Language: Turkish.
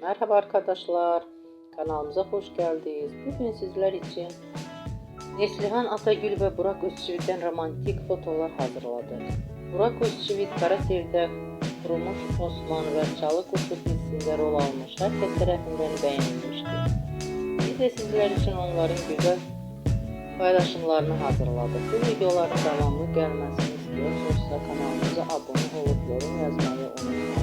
Merhaba arkadaşlar, kanalımıza hoş geldiniz. Bugün sizler için Neslihan Atagül ve Burak Özçivit'ten romantik fotolar hazırladık. Burak Özçivit Karaser'de Kurumuş Osman ve Çalı Kuşu dizisinde rol almış. Herkes tarafından beğenilmişti. Biz de sizler için onların güzel paylaşımlarını hazırladık. Bu videoların devamlı gelmesini istiyorsanız kanalımıza abone olup yorum yazmayı unutmayın.